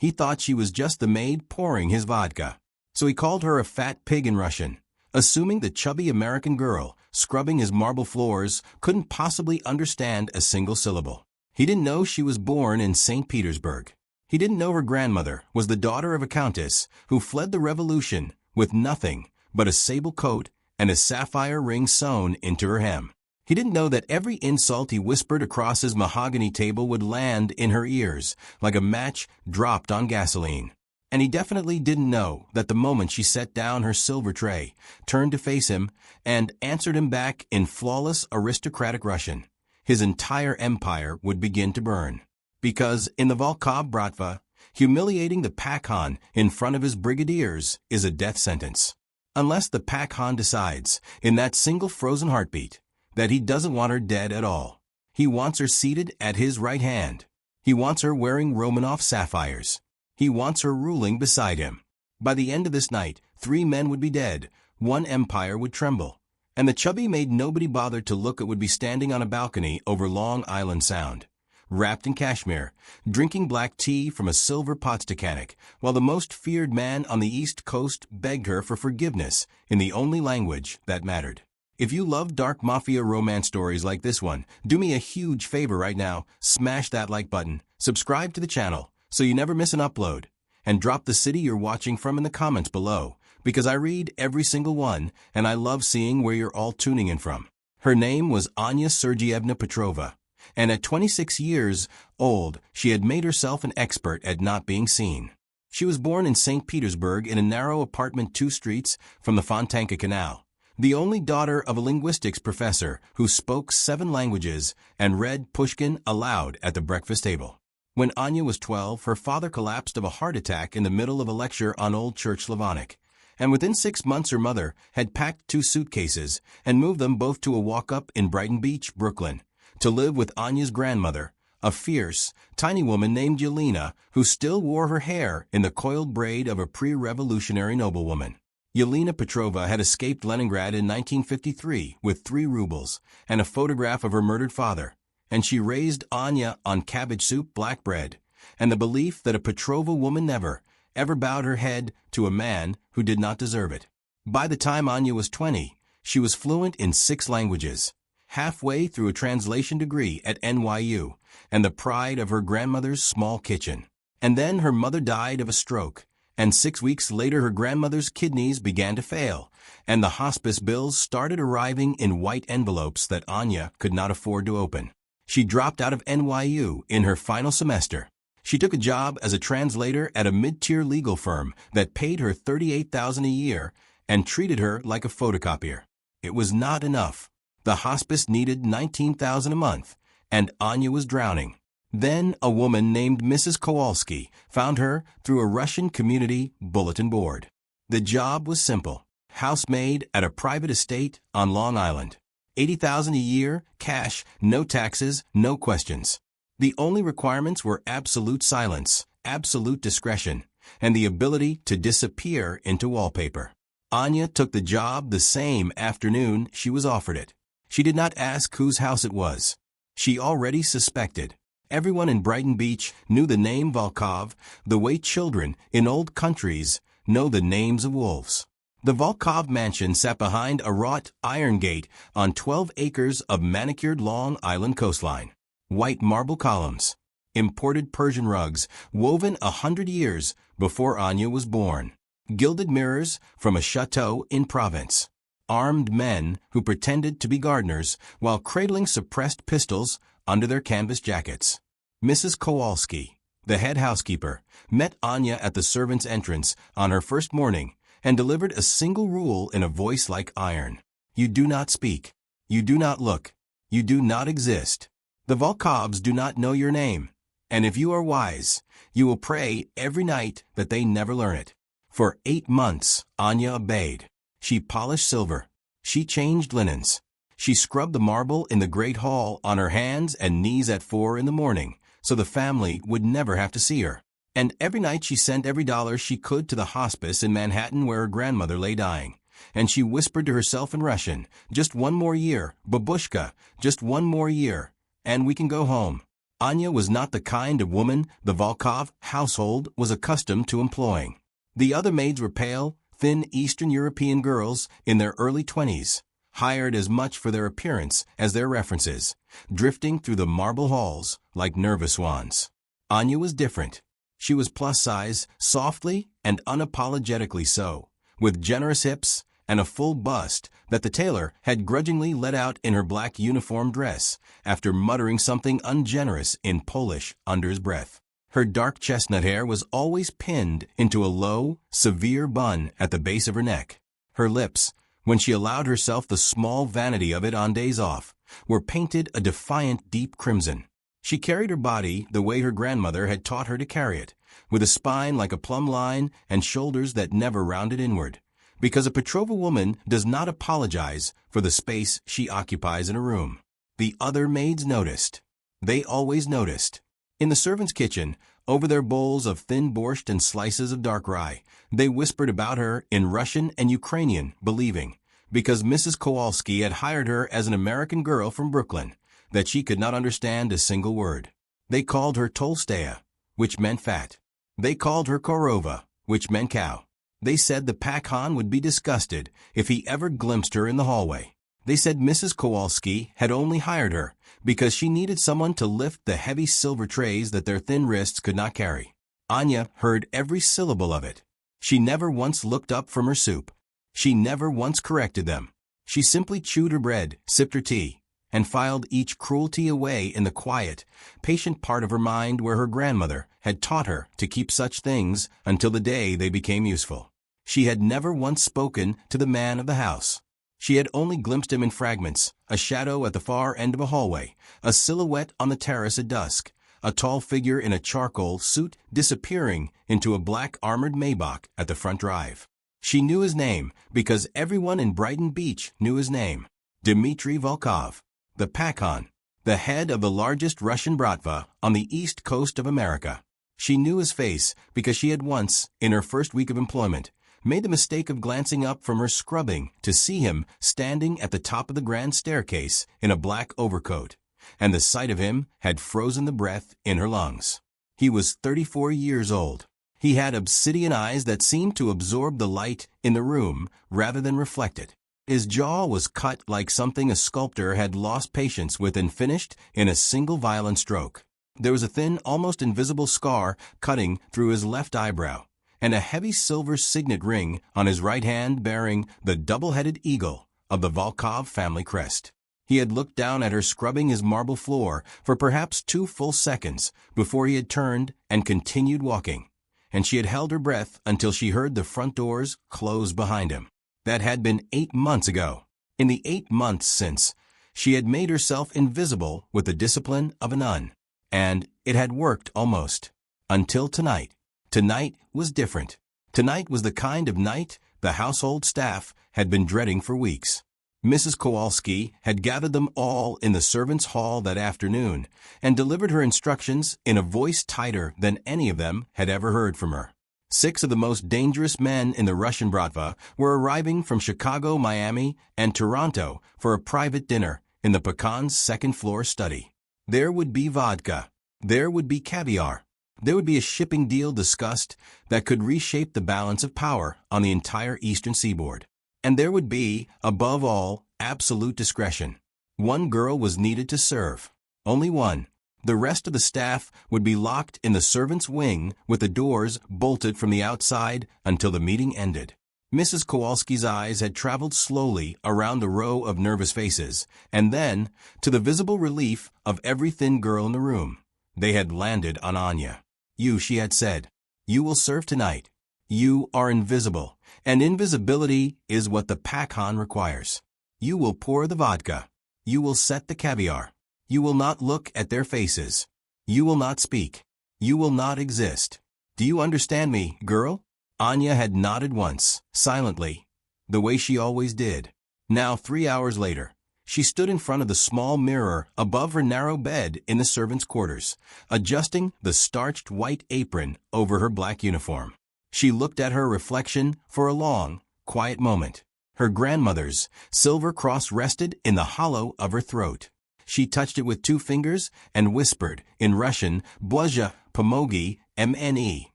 He thought she was just the maid pouring his vodka. So he called her a fat pig in Russian, assuming the chubby American girl, scrubbing his marble floors, couldn't possibly understand a single syllable. He didn't know she was born in St. Petersburg. He didn't know her grandmother was the daughter of a countess who fled the revolution with nothing but a sable coat and a sapphire ring sewn into her hem. He didn't know that every insult he whispered across his mahogany table would land in her ears like a match dropped on gasoline. And he definitely didn't know that the moment she set down her silver tray, turned to face him, and answered him back in flawless aristocratic Russian, his entire empire would begin to burn. Because in the Volkov Bratva, humiliating the Pakhan in front of his brigadiers is a death sentence. Unless the Pakhan decides, in that single frozen heartbeat, that he doesn't want her dead at all. He wants her seated at his right hand. He wants her wearing Romanov sapphires. He wants her ruling beside him. By the end of this night, 3 men would be dead, 1 empire would tremble, and the chubby maid nobody bothered to look at would be standing on a balcony over Long Island Sound, wrapped in cashmere, drinking black tea from a silver potstakanik, while the most feared man on the East Coast begged her for forgiveness in the only language that mattered. If you love dark mafia romance stories like this one, do me a huge favor right now, smash that like button, subscribe to the channel so you never miss an upload, and drop the city you're watching from in the comments below, because I read every single one and I love seeing where you're all tuning in from. Her name was Anya Sergeyevna Petrova, and at 26 years old, she had made herself an expert at not being seen. She was born in St. Petersburg in a narrow apartment 2 streets from the Fontanka Canal, the only daughter of a linguistics professor who spoke 7 languages and read Pushkin aloud at the breakfast table. When Anya was 12, her father collapsed of a heart attack in the middle of a lecture on Old Church Slavonic, and within 6 months her mother had packed 2 suitcases and moved them both to a walk-up in Brighton Beach, Brooklyn, to live with Anya's grandmother, a fierce, tiny woman named Yelena who still wore her hair in the coiled braid of a pre-revolutionary noblewoman. Yelena Petrova had escaped Leningrad in 1953 with 3 rubles and a photograph of her murdered father, and she raised Anya on cabbage soup, black bread, and the belief that a Petrova woman never, ever bowed her head to a man who did not deserve it. By the time Anya was 20, she was fluent in 6 languages, halfway through a translation degree at NYU, and the pride of her grandmother's small kitchen. And then her mother died of a stroke, and 6 weeks later her grandmother's kidneys began to fail, and the hospice bills started arriving in white envelopes that Anya could not afford to open. She dropped out of NYU in her final semester. She took a job as a translator at a mid-tier legal firm that paid her $38,000 a year and treated her like a photocopier. It was not enough. The hospice needed $19,000 a month, and Anya was drowning. Then a woman named Mrs. Kowalski found her through a Russian community bulletin board. The job was simple. Housemaid at a private estate on Long Island. $80,000 a year, cash, no taxes, no questions. The only requirements were absolute silence, absolute discretion, and the ability to disappear into wallpaper. Anya took the job the same afternoon she was offered it. She did not ask whose house it was. She already suspected. Everyone in Brighton Beach knew the name Volkov the way children in old countries know the names of wolves. The Volkov mansion sat behind a wrought iron gate on 12 acres of manicured Long Island coastline. White marble columns, imported Persian rugs woven 100 years before Anya was born, gilded mirrors from a chateau in Provence, armed men who pretended to be gardeners while cradling suppressed pistols under their canvas jackets. Mrs. Kowalski, the head housekeeper, met Anya at the servants' entrance on her first morning and delivered a single rule in a voice like iron. You do not speak. You do not look. You do not exist. The Volkovs do not know your name, and if you are wise, you will pray every night that they never learn it. For 8 months, Anya obeyed. She polished silver. She changed linens. She scrubbed the marble in the great hall on her hands and knees at 4 in the morning, so the family would never have to see her. And every night she sent every dollar she could to the hospice in Manhattan where her grandmother lay dying. And she whispered to herself in Russian, just 1 more year, babushka, just 1 more year, and we can go home. Anya was not the kind of woman the Volkov household was accustomed to employing. The other maids were pale, thin Eastern European girls in their early 20s, hired as much for their appearance as their references, drifting through the marble halls like nervous swans. Anya was different. She was plus-size, softly and unapologetically so, with generous hips and a full bust that the tailor had grudgingly let out in her black uniform dress after muttering something ungenerous in Polish under his breath. Her dark chestnut hair was always pinned into a low, severe bun at the base of her neck. Her lips, when she allowed herself the small vanity of it on days off, were painted a defiant deep crimson. She carried her body the way her grandmother had taught her to carry it, with a spine like a plumb line and shoulders that never rounded inward, because a Petrova woman does not apologize for the space she occupies in a room. The other maids noticed. They always noticed. In the servants' kitchen, over their bowls of thin borscht and slices of dark rye, they whispered about her in Russian and Ukrainian, believing, because Mrs. Kowalski had hired her as an American girl from Brooklyn, that she could not understand a single word. They called her Tolstaya, which meant fat. They called her Korova, which meant cow. They said the Pakhan would be disgusted if he ever glimpsed her in the hallway. They said Mrs. Kowalski had only hired her because she needed someone to lift the heavy silver trays that their thin wrists could not carry. Anya heard every syllable of it. She never once looked up from her soup. She never once corrected them. She simply chewed her bread, sipped her tea, and filed each cruelty away in the quiet, patient part of her mind where her grandmother had taught her to keep such things until the day they became useful. She had never once spoken to the man of the house. She had only glimpsed him in fragments, a shadow at the far end of a hallway, a silhouette on the terrace at dusk, a tall figure in a charcoal suit disappearing into a black armored Maybach at the front drive. She knew his name because everyone in Brighton Beach knew his name. Dmitry Volkov, the Pakhan, the head of the largest Russian bratva on the east coast of America. She knew his face because she had once, in her first week of employment, made the mistake of glancing up from her scrubbing to see him standing at the top of the grand staircase in a black overcoat, and the sight of him had frozen the breath in her lungs. He was 34 years old. He had obsidian eyes that seemed to absorb the light in the room rather than reflect it. His jaw was cut like something a sculptor had lost patience with and finished in a single violent stroke. There was a thin, almost invisible scar cutting through his left eyebrow, and a heavy silver signet ring on his right hand bearing the double-headed eagle of the Volkov family crest. He had looked down at her scrubbing his marble floor for perhaps 2 full seconds before he had turned and continued walking, and she had held her breath until she heard the front doors close behind him. That had been 8 months ago. In the 8 months since, she had made herself invisible with the discipline of a nun, and it had worked almost. Until tonight. Tonight was different. Tonight was the kind of night the household staff had been dreading for weeks. Mrs. Kowalski had gathered them all in the servants' hall that afternoon and delivered her instructions in a voice tighter than any of them had ever heard from her. 6 of the most dangerous men in the Russian bratva were arriving from Chicago, Miami, and Toronto for a private dinner in the Pakhan's second-floor study. There would be vodka. There would be caviar. There would be a shipping deal discussed that could reshape the balance of power on the entire eastern seaboard. And there would be, above all, absolute discretion. One girl was needed to serve. Only one. The rest of the staff would be locked in the servants' wing with the doors bolted from the outside until the meeting ended. Mrs. Kowalski's eyes had traveled slowly around the row of nervous faces, and then, to the visible relief of every thin girl in the room, they had landed on Anya. You, she had said, you will serve tonight. You are invisible, and invisibility is what the Pakhan requires. You will pour the vodka. You will set the caviar. You will not look at their faces. You will not speak. You will not exist. Do you understand me, girl? Anya had nodded once, silently, the way she always did. Now, 3 hours later, she stood in front of the small mirror above her narrow bed in the servants' quarters, adjusting the starched white apron over her black uniform. She looked at her reflection for a long, quiet moment. Her grandmother's silver cross rested in the hollow of her throat. She touched it with 2 fingers and whispered, in Russian, Błazia, pomogi, mne,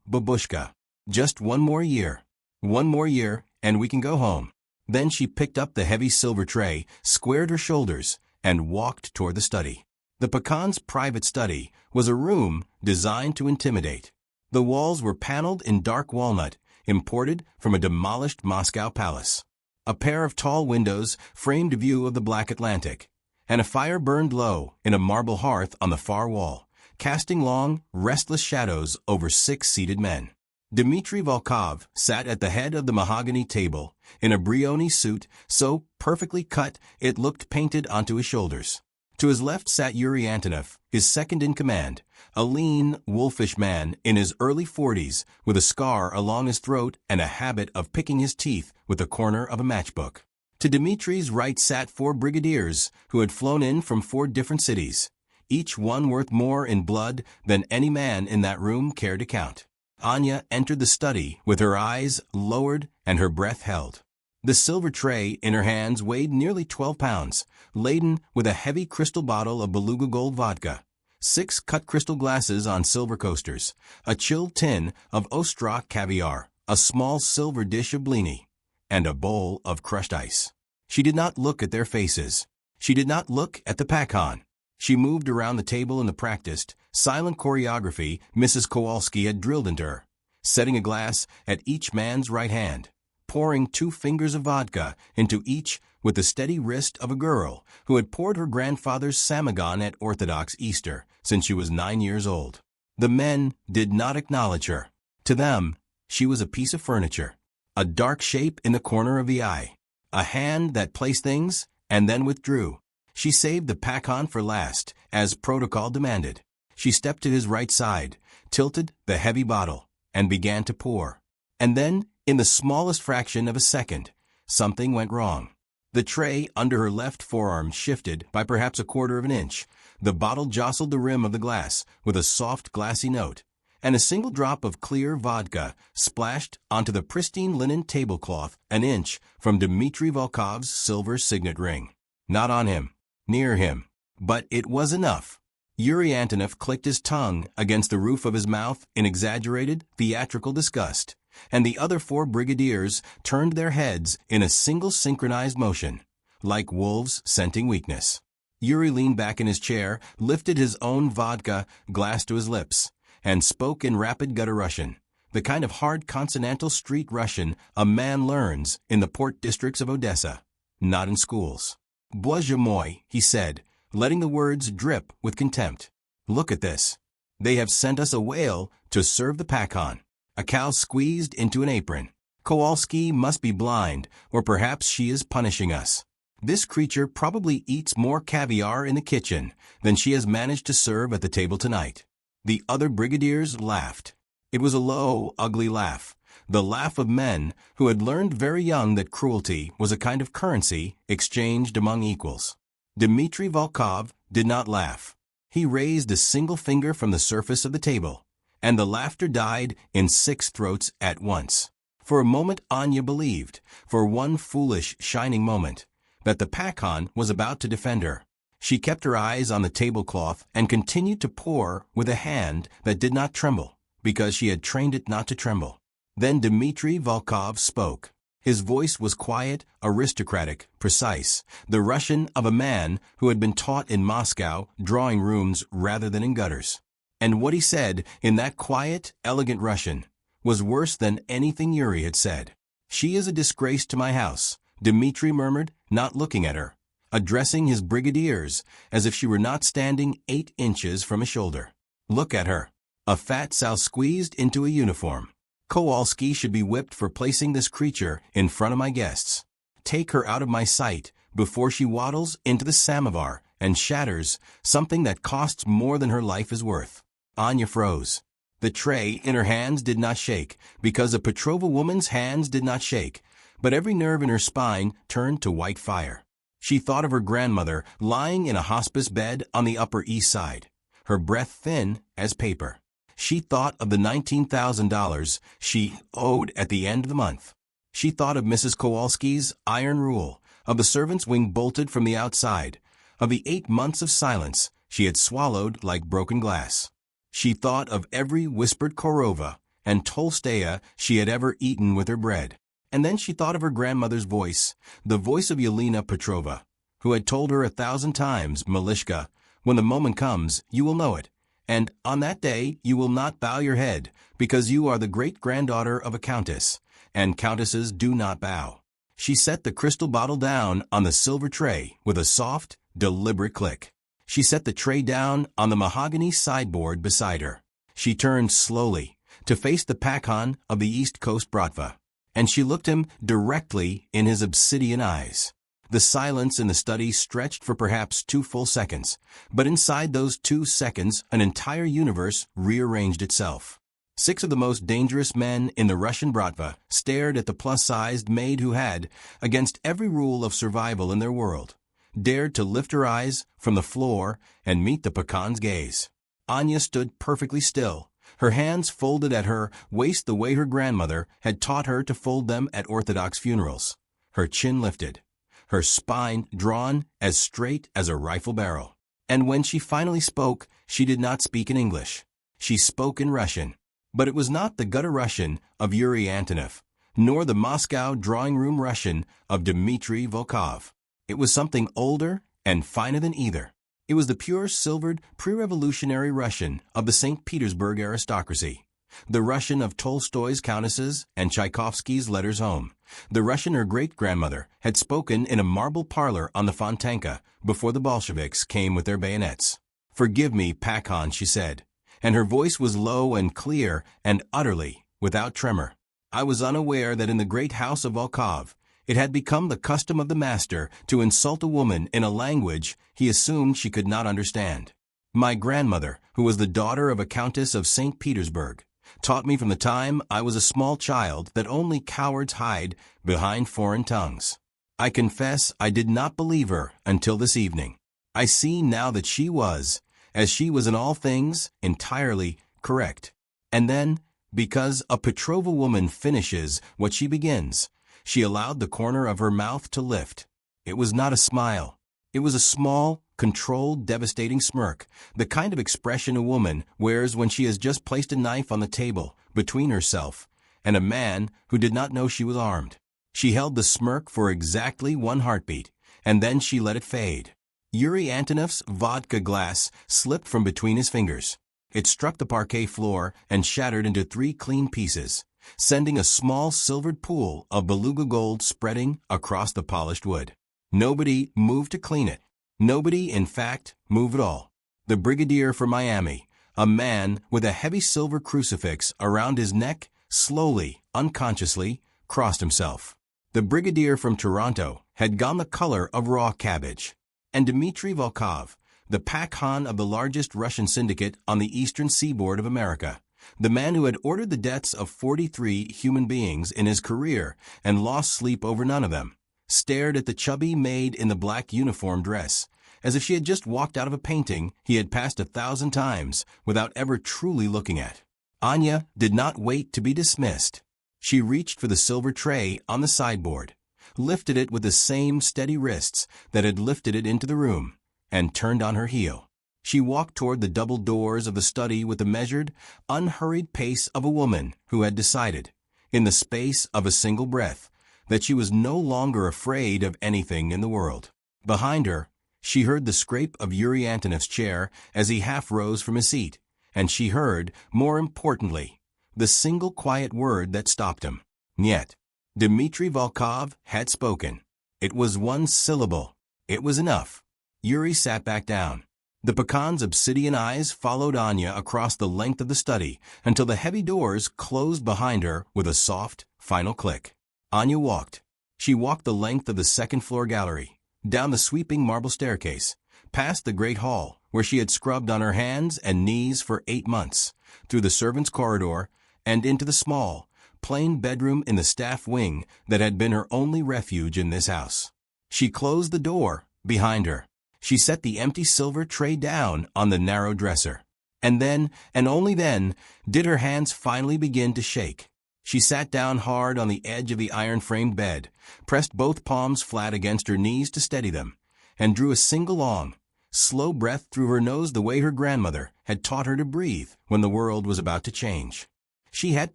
babushka. Just 1 more year. 1 more year, and we can go home. Then she picked up the heavy silver tray, squared her shoulders, and walked toward the study. The pecan's private study was a room designed to intimidate. The walls were paneled in dark walnut, imported from a demolished Moscow palace. A pair of tall windows framed a view of the black Atlantic, and a fire burned low in a marble hearth on the far wall, casting long, restless shadows over 6 seated men. Dmitri Volkov sat at the head of the mahogany table in a brioni suit so perfectly cut it looked painted onto his shoulders. To his left sat Yuri Antonov, his second in command, a lean, wolfish man in his early 40s with a scar along his throat and a habit of picking his teeth with the corner of a matchbook. To Dmitri's right sat 4 brigadiers who had flown in from 4 different cities, each one worth more in blood than any man in that room cared to count. Anya entered the study with her eyes lowered and her breath held. The silver tray in her hands weighed nearly 12 pounds, laden with a heavy crystal bottle of Beluga Gold vodka, 6 cut crystal glasses on silver coasters, a chilled tin of Ostrak caviar, a small silver dish of blini, and a bowl of crushed ice. She did not look at their faces. She did not look at the pacan. She moved around the table in the practiced, silent choreography Mrs. Kowalski had drilled into her, setting a glass at each man's right hand, pouring 2 fingers of vodka into each with the steady wrist of a girl who had poured her grandfather's samagon at Orthodox Easter since she was 9 years old. The men did not acknowledge her. To them, she was a piece of furniture, a dark shape in the corner of the eye, a hand that placed things and then withdrew. She saved the pacan for last, as protocol demanded. She stepped to his right side, tilted the heavy bottle, and began to pour. And then, in the smallest fraction of a second, something went wrong. The tray under her left forearm shifted by perhaps 1/4 of an inch. The bottle jostled the rim of the glass with a soft, glassy note, and a single drop of clear vodka splashed onto the pristine linen tablecloth an inch from Dmitri Volkov's silver signet ring. Not on him. Near him. But it was enough. Yuri Antonov clicked his tongue against the roof of his mouth in exaggerated, theatrical disgust, and the other 4 brigadiers turned their heads in a single synchronized motion, like wolves scenting weakness. Yuri leaned back in his chair, lifted his own vodka glass to his lips, and spoke in rapid gutter Russian, the kind of hard consonantal street Russian a man learns in the port districts of Odessa, not in schools. Błazia moi, he said, letting the words drip with contempt. Look at this. They have sent us a whale to serve the pacan, a cow squeezed into an apron. Kowalski must be blind, or perhaps she is punishing us. This creature probably eats more caviar in the kitchen than she has managed to serve at the table tonight. The other brigadiers laughed. It was a low, ugly laugh, the laugh of men who had learned very young that cruelty was a kind of currency exchanged among equals. Dmitri Volkov did not laugh. He raised a single finger from the surface of the table, and the laughter died in 6 throats at once. For a moment Anya believed, for one foolish, shining moment, that the pacan was about to defend her. She kept her eyes on the tablecloth and continued to pour with a hand that did not tremble, because she had trained it not to tremble. Then Dmitri Volkov spoke. His voice was quiet, aristocratic, precise, the Russian of a man who had been taught in Moscow drawing rooms rather than in gutters. And what he said in that quiet, elegant Russian was worse than anything Yuri had said. "She is a disgrace to my house," Dmitri murmured, not looking at her, addressing his brigadiers as if she were not standing 8 inches from his shoulder. "Look at her. A fat sow squeezed into a uniform. Kowalski should be whipped for placing this creature in front of my guests. Take her out of my sight before she waddles into the samovar and shatters something that costs more than her life is worth." Anya froze. The tray in her hands did not shake, because a Petrova woman's hands did not shake, but every nerve in her spine turned to white fire. She thought of her grandmother lying in a hospice bed on the Upper East Side, her breath thin as paper. She thought of the $19,000 she owed at the end of the month. She thought of Mrs. Kowalski's iron rule, of the servants' wing bolted from the outside, of the 8 months of silence she had swallowed like broken glass. She thought of every whispered Korova and Tolstoya she had ever eaten with her bread. And then she thought of her grandmother's voice, the voice of Yelena Petrova, who had told her 1,000 times, Malishka, when the moment comes, you will know it. And on that day you will not bow your head, because you are the great-granddaughter of a countess, and countesses do not bow. She set the crystal bottle down on the silver tray with a soft, deliberate click. She set the tray down on the mahogany sideboard beside her. She turned slowly to face the Pakhan of the East Coast Bratva, and she looked him directly in his obsidian eyes. The silence in the study stretched for perhaps 2 full seconds, but inside those 2 seconds an entire universe rearranged itself. 6 of the most dangerous men in the Russian Bratva stared at the plus-sized maid who had, against every rule of survival in their world, dared to lift her eyes from the floor and meet the Pakhan's gaze. Anya stood perfectly still, her hands folded at her waist the way her grandmother had taught her to fold them at Orthodox funerals, her chin lifted, her spine drawn as straight as a rifle barrel. And when she finally spoke, she did not speak in English. She spoke in Russian. But it was not the gutter Russian of Yuri Antonov, nor the Moscow drawing-room Russian of Dmitry Volkov. It was something older and finer than either. It was the pure silvered pre-revolutionary Russian of the St. Petersburg aristocracy, the Russian of Tolstoy's countesses and Tchaikovsky's letters home, the Russian her great-grandmother had spoken in a marble parlor on the Fontanka before the Bolsheviks came with their bayonets. "Forgive me, Pakhan," she said, and her voice was low and clear and utterly without tremor. "I was unaware that in the great house of Volkov it had become the custom of the master to insult a woman in a language he assumed she could not understand. My grandmother, who was the daughter of a countess of St. Petersburg, taught me from the time I was a small child that only cowards hide behind foreign tongues. I confess I did not believe her until this evening. I see now that she was, as she was in all things, entirely correct. And then, because a Petrova woman finishes what she begins, she allowed the corner of her mouth to lift. It was not a smile. It was a small, controlled, devastating smirk, the kind of expression a woman wears when she has just placed a knife on the table between herself and a man who did not know she was armed. She held the smirk for exactly 1 heartbeat, and then she let it fade. Yuri Antonov's vodka glass slipped from between his fingers. It struck the parquet floor and shattered into 3 clean pieces, sending a small silvered pool of beluga gold spreading across the polished wood. Nobody moved to clean it. Nobody, in fact, moved at all. The brigadier from Miami, a man with a heavy silver crucifix around his neck, slowly, unconsciously, crossed himself. The brigadier from Toronto had gone the color of raw cabbage. And Dmitry Volkov, the Pakhan of the largest Russian syndicate on the eastern seaboard of America, the man who had ordered the deaths of 43 human beings in his career and lost sleep over none of them, stared at the chubby maid in the black uniform dress, as if she had just walked out of a painting he had passed 1,000 times without ever truly looking at. Anya did not wait to be dismissed. She reached for the silver tray on the sideboard, lifted it with the same steady wrists that had lifted it into the room, and turned on her heel. She walked toward the double doors of the study with the measured, unhurried pace of a woman who had decided, in the space of a single breath, that she was no longer afraid of anything in the world. Behind her, she heard the scrape of Yuri Antonov's chair as he half rose from his seat, and she heard, more importantly, the single quiet word that stopped him. Niet. Dmitry Volkov had spoken. It was 1 syllable. It was enough. Yuri sat back down. The Pakhan's obsidian eyes followed Anya across the length of the study until the heavy doors closed behind her with a soft, final click. Anya walked. She walked the length of the second-floor gallery, down the sweeping marble staircase, past the great hall where she had scrubbed on her hands and knees for 8 months, through the servants' corridor, and into the small, plain bedroom in the staff wing that had been her only refuge in this house. She closed the door behind her. She set the empty silver tray down on the narrow dresser. And then, and only then, did her hands finally begin to shake. She sat down hard on the edge of the iron-framed bed, pressed both palms flat against her knees to steady them, and drew a single long, slow breath through her nose the way her grandmother had taught her to breathe when the world was about to change. She had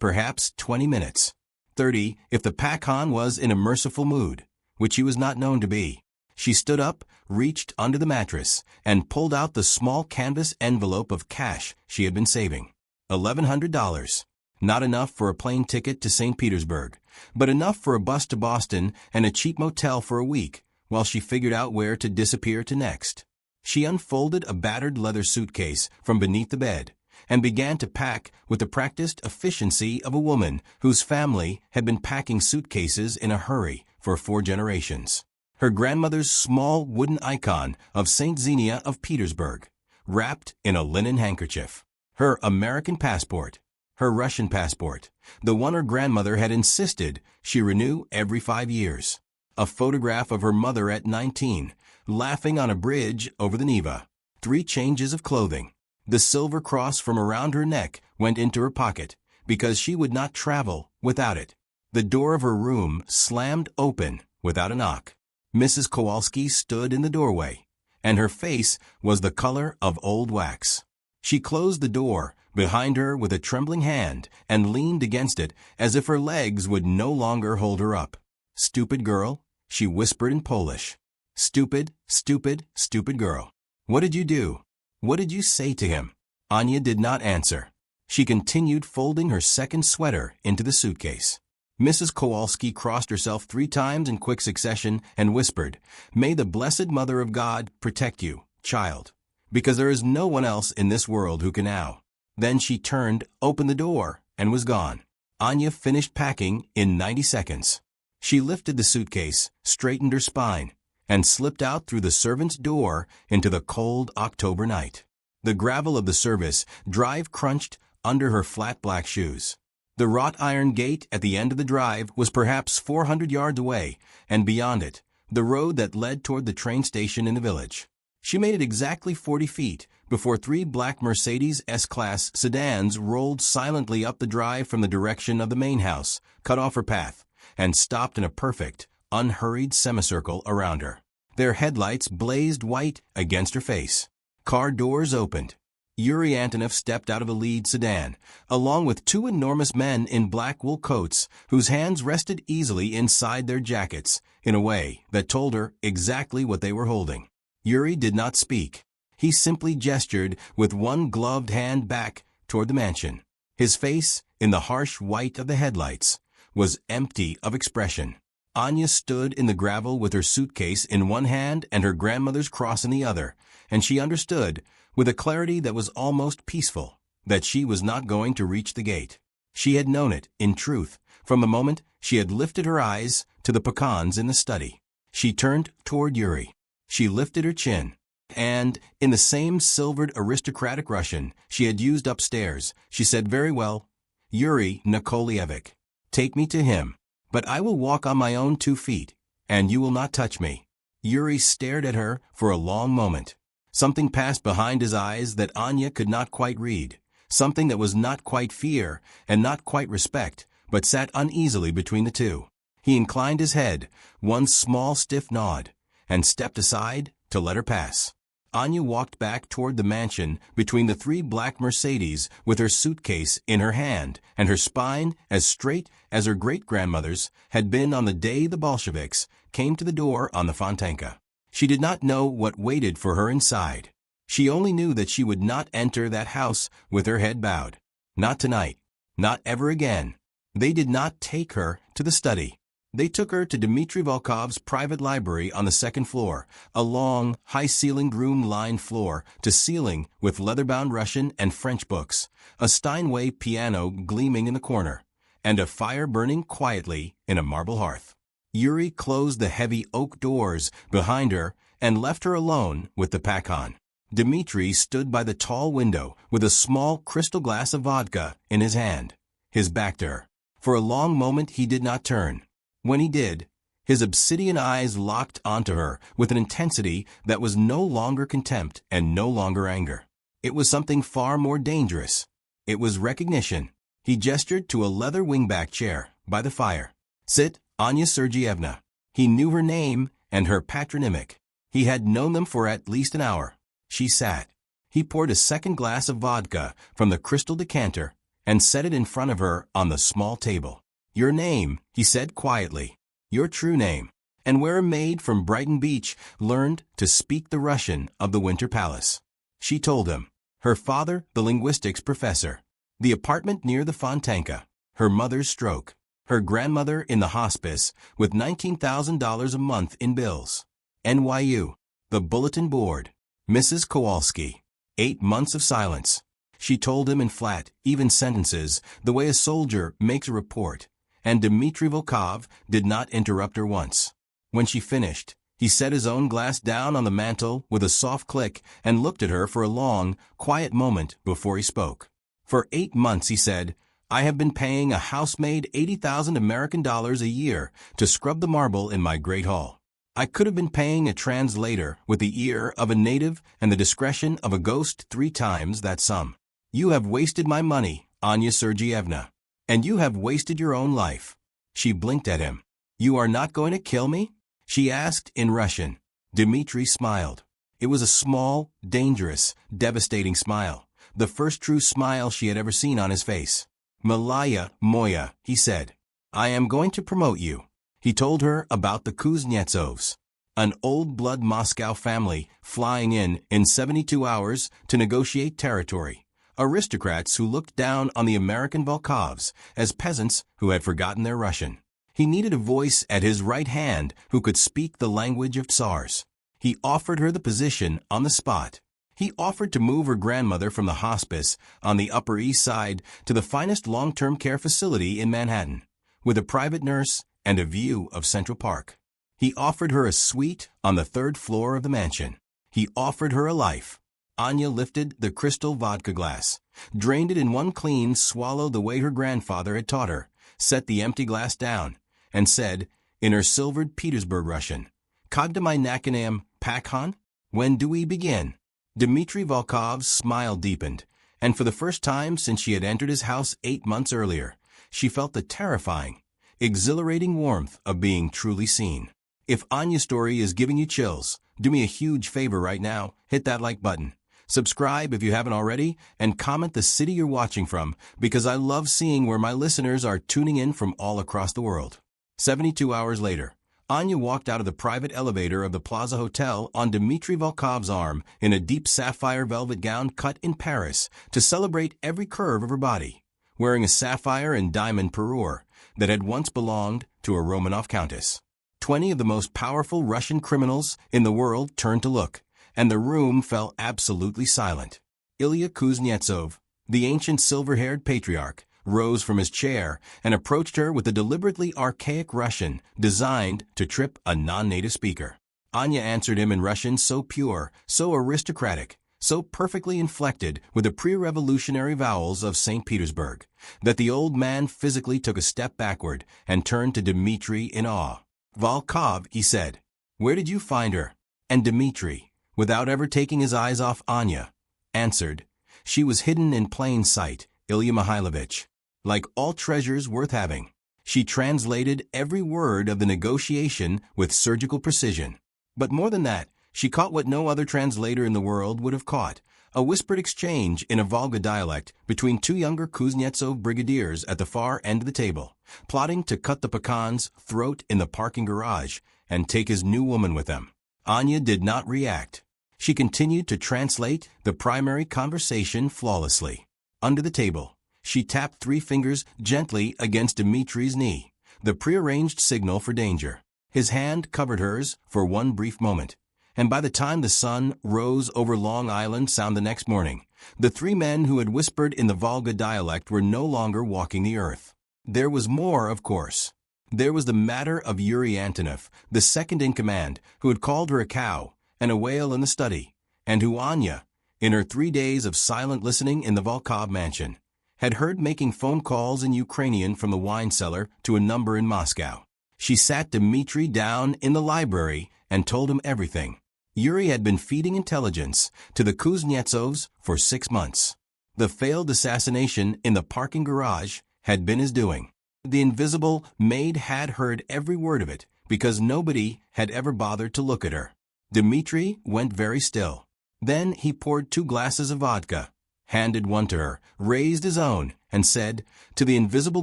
perhaps 20 minutes. 30 if the pack-on was in a merciful mood, which he was not known to be. She stood up, reached under the mattress, and pulled out the small canvas envelope of cash she had been saving. $1,100. Not enough for a plane ticket to St. Petersburg, but enough for a bus to Boston and a cheap motel for a week, while she figured out where to disappear to next. She unfolded a battered leather suitcase from beneath the bed and began to pack with the practiced efficiency of a woman whose family had been packing suitcases in a hurry for 4 generations. Her grandmother's small wooden icon of St. Xenia of Petersburg, wrapped in a linen handkerchief. Her American passport. Her Russian passport, the one her grandmother had insisted she renew every 5 years. A photograph of her mother at 19, laughing on a bridge over the Neva. 3 changes of clothing. The silver cross from around her neck went into her pocket, because she would not travel without it. The door of her room slammed open without a knock. Mrs. Kowalski stood in the doorway, and her face was the color of old wax. She closed the door behind her with a trembling hand and leaned against it as if her legs would no longer hold her up. "Stupid girl," she whispered in Polish. "Stupid, stupid, stupid girl. What did you do? What did you say to him?" Anya did not answer. She continued folding her second sweater into the suitcase. Mrs. Kowalski crossed herself 3 times in quick succession and whispered, "May the blessed Mother of God protect you, child, because there is no one else in this world who can now." Then she turned, opened the door, and was gone. Anya finished packing in 90 seconds. She lifted the suitcase, straightened her spine, and slipped out through the servant's door into the cold October night. The gravel of the service drive crunched under her flat black shoes. The wrought iron gate at the end of the drive was perhaps 400 yards away, and beyond it, the road that led toward the train station in the village. She made it exactly 40 feet before 3 black Mercedes S-Class sedans rolled silently up the drive from the direction of the main house, cut off her path, and stopped in a perfect, unhurried semicircle around her. Their headlights blazed white against her face. Car doors opened. Yuri Antonov stepped out of the lead sedan, along with 2 enormous men in black wool coats whose hands rested easily inside their jackets in a way that told her exactly what they were holding. Yuri did not speak. He simply gestured with one gloved hand back toward the mansion. His face, in the harsh white of the headlights, was empty of expression. Anya stood in the gravel with her suitcase in one hand and her grandmother's cross in the other, and she understood, with a clarity that was almost peaceful, that she was not going to reach the gate. She had known it, in truth, from the moment she had lifted her eyes to the pecans in the study. She turned toward Yuri. She lifted her chin, and, in the same silvered aristocratic Russian she had used upstairs, she said, "Very well, Yuri Nikolaevich, take me to him, but I will walk on my own 2 feet, and you will not touch me." Yuri stared at her for a long moment. Something passed behind his eyes that Anya could not quite read, something that was not quite fear and not quite respect, but sat uneasily between the two. He inclined his head, one small stiff nod, and stepped aside to let her pass. Anya walked back toward the mansion between the 3 black Mercedes with her suitcase in her hand and her spine as straight as her great-grandmother's had been on the day the Bolsheviks came to the door on the Fontanka. She did not know what waited for her inside. She only knew that she would not enter that house with her head bowed. Not tonight. Not ever again. They did not take her to the study. They took her to Dmitry Volkov's private library on the 2nd floor, a long, high-ceilinged room lined floor to ceiling with leather-bound Russian and French books, a Steinway piano gleaming in the corner, and a fire burning quietly in a marble hearth. Yuri closed the heavy oak doors behind her and left her alone with the pack-on. Dmitry stood by the tall window with a small crystal glass of vodka in his hand, his back to her. For a long moment he did not turn. When he did, his obsidian eyes locked onto her with an intensity that was no longer contempt and no longer anger. It was something far more dangerous. It was recognition. He gestured to a leather wingback chair by the fire. "Sit, Anya Sergeyevna." He knew her name and her patronymic. He had known them for at least an hour. She sat. He poured a second glass of vodka from the crystal decanter and set it in front of her on the small table. "Your name," he said quietly. "Your true name." And where a maid from Brighton Beach learned to speak the Russian of the Winter Palace. She told him. Her father, the linguistics professor. The apartment near the Fontanka. Her mother's stroke. Her grandmother in the hospice with $19,000 a month in bills. NYU. The bulletin board. Mrs. Kowalski. 8 months of silence. She told him in flat, even sentences, the way a soldier makes a report, and Dmitry Volkov did not interrupt her once. When she finished, he set his own glass down on the mantel with a soft click and looked at her for a long, quiet moment before he spoke. "For 8 months," he said, "I have been paying a housemaid $80,000 a year to scrub the marble in my great hall. I could have been paying a translator with the ear of a native and the discretion of a ghost 3 times that sum. You have wasted my money, Anya Sergeyevna. And you have wasted your own life." She blinked at him. "You are not going to kill me?" she asked in Russian. Dmitry smiled. It was a small, dangerous, devastating smile, the first true smile she had ever seen on his face. "Malaya Moya," he said. "I am going to promote you." He told her about the Kuznetsovs, an old-blood Moscow family flying in 72 hours to negotiate territory, aristocrats who looked down on the American Volkovs as peasants who had forgotten their Russian. He needed a voice at his right hand who could speak the language of Tsars. He offered her the position on the spot. He offered to move her grandmother from the hospice on the Upper East Side to the finest long-term care facility in Manhattan, with a private nurse and a view of Central Park. He offered her a suite on the 3rd floor of the mansion. He offered her a life. Anya lifted the crystal vodka glass, drained it in one clean swallow the way her grandfather had taught her, set the empty glass down, and said, in her silvered Petersburg Russian, "Когда мы начинаем, Pakhan? When do we begin?" Dmitry Volkov's smile deepened, and for the first time since she had entered his house 8 months earlier, she felt the terrifying, exhilarating warmth of being truly seen. If Anya's story is giving you chills, do me a huge favor right now, hit that like button. Subscribe if you haven't already, and comment the city you're watching from, because I love seeing where my listeners are tuning in from all across the world. 72 hours later, Anya walked out of the private elevator of the Plaza Hotel on Dmitry Volkov's arm in a deep sapphire velvet gown cut in Paris to celebrate every curve of her body, wearing a sapphire and diamond parure that had once belonged to a Romanov countess. 20 of the most powerful Russian criminals in the world turned to look, and the room fell absolutely silent. Ilya Kuznetsov, the ancient silver-haired patriarch, rose from his chair and approached her with a deliberately archaic Russian designed to trip a non-native speaker. Anya answered him in Russian so pure, so aristocratic, so perfectly inflected with the pre-revolutionary vowels of St. Petersburg, that the old man physically took a step backward and turned to Dmitry in awe. "Volkov," he said, "where did you find her?" And Dmitry, without ever taking his eyes off Anya, answered, "She was hidden in plain sight, Ilya Mihailovich. Like all treasures worth having, she translated every word of the negotiation with surgical precision. But more than that, she caught what no other translator in the world would have caught, a whispered exchange in a Volga dialect between 2 younger Kuznetsov brigadiers at the far end of the table, plotting to cut the Pakhan's throat in the parking garage and take his new woman with them. Anya did not react. She continued to translate the primary conversation flawlessly. Under the table, she tapped 3 fingers gently against Dmitry's knee, the prearranged signal for danger. His hand covered hers for one brief moment, and by the time the sun rose over Long Island Sound the next morning, the 3 men who had whispered in the Volga dialect were no longer walking the earth. There was more, of course. There was the matter of Yuri Antonov, the second in command, who had called her a cow and a whale in the study, and who Anya, in her 3 days of silent listening in the Volkov mansion, had heard making phone calls in Ukrainian from the wine cellar to a number in Moscow. She sat Dmitry down in the library and told him everything. Yuri had been feeding intelligence to the Kuznetsovs for 6 months. The failed assassination in the parking garage had been his doing. The invisible maid had heard every word of it because nobody had ever bothered to look at her. Dmitri went very still. Then he poured 2 glasses of vodka, handed one to her, raised his own, and said, to the invisible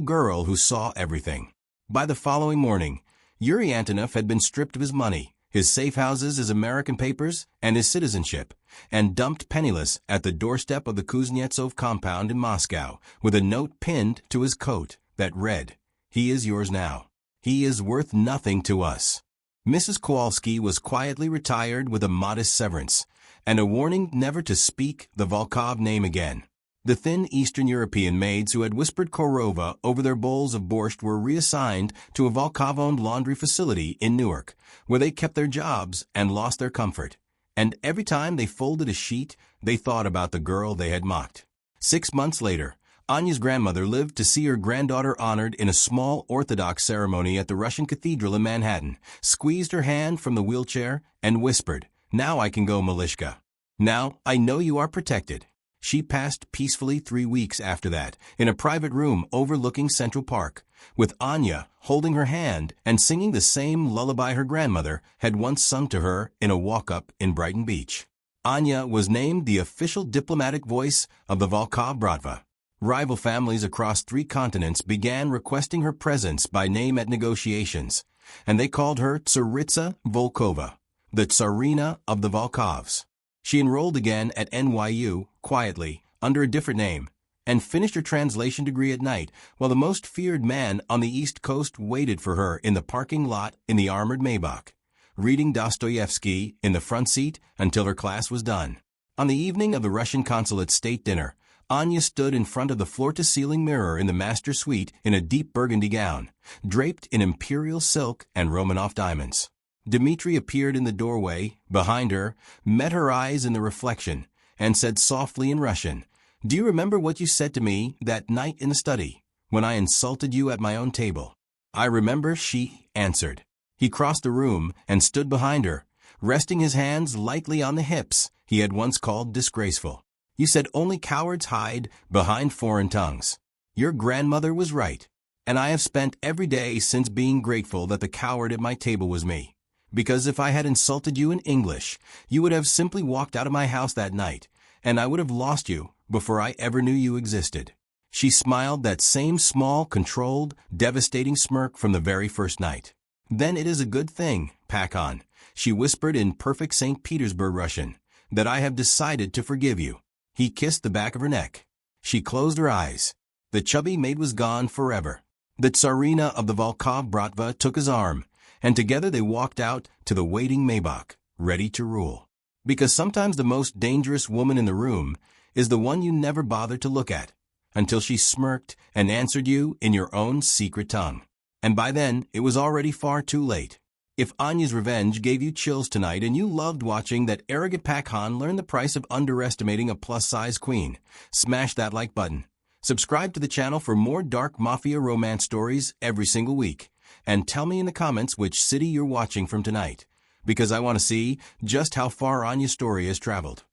girl who saw everything. By the following morning, Yuri Antonov had been stripped of his money, his safe houses, his American papers, and his citizenship, and dumped penniless at the doorstep of the Kuznetsov compound in Moscow, with a note pinned to his coat that read, "He is yours now. He is worth nothing to us." Mrs. Kowalski was quietly retired with a modest severance, and a warning never to speak the Volkov name again. The thin Eastern European maids who had whispered Korova over their bowls of borscht were reassigned to a Volkov-owned laundry facility in Newark, where they kept their jobs and lost their comfort. And every time they folded a sheet, they thought about the girl they had mocked. 6 months later, Anya's grandmother lived to see her granddaughter honored in a small Orthodox ceremony at the Russian Cathedral in Manhattan, squeezed her hand from the wheelchair, and whispered, "Now I can go, Malishka. Now I know you are protected." She passed peacefully 3 weeks after that, in a private room overlooking Central Park, with Anya holding her hand and singing the same lullaby her grandmother had once sung to her in a walk-up in Brighton Beach. Anya was named the official diplomatic voice of the Volkov Bratva. Rival families across 3 continents began requesting her presence by name at negotiations, and they called her Tsaritsa Volkova, the Tsarina of the Volkovs. She enrolled again at NYU, quietly, under a different name, and finished her translation degree at night, while the most feared man on the East Coast waited for her in the parking lot in the armored Maybach, reading Dostoevsky in the front seat until her class was done. On the evening of the Russian consulate state dinner, Anya stood in front of the floor-to-ceiling mirror in the master suite in a deep burgundy gown, draped in imperial silk and Romanov diamonds. Dmitri appeared in the doorway, behind her, met her eyes in the reflection, and said softly in Russian, "Do you remember what you said to me that night in the study, when I insulted you at my own table?" "I remember," she answered. He crossed the room and stood behind her, resting his hands lightly on the hips he had once called disgraceful. "You said only cowards hide behind foreign tongues. Your grandmother was right, and I have spent every day since being grateful that the coward at my table was me. Because if I had insulted you in English, you would have simply walked out of my house that night, and I would have lost you before I ever knew you existed." She smiled that same small, controlled, devastating smirk from the very first night. "Then it is a good thing, Pakon," she whispered in perfect St. Petersburg Russian, "that I have decided to forgive you." He kissed the back of her neck. She closed her eyes. The chubby maid was gone forever. The Tsarina of the Volkov Bratva took his arm, and together they walked out to the waiting Maybach, ready to rule. Because sometimes the most dangerous woman in the room is the one you never bothered to look at, until she smirked and answered you in your own secret tongue. And by then, it was already far too late. If Anya's revenge gave you chills tonight and you loved watching that arrogant Pakhan learn the price of underestimating a plus-size queen, smash that like button. Subscribe to the channel for more dark Mafia romance stories every single week. And tell me in the comments which city you're watching from tonight, because I want to see just how far Anya's story has traveled.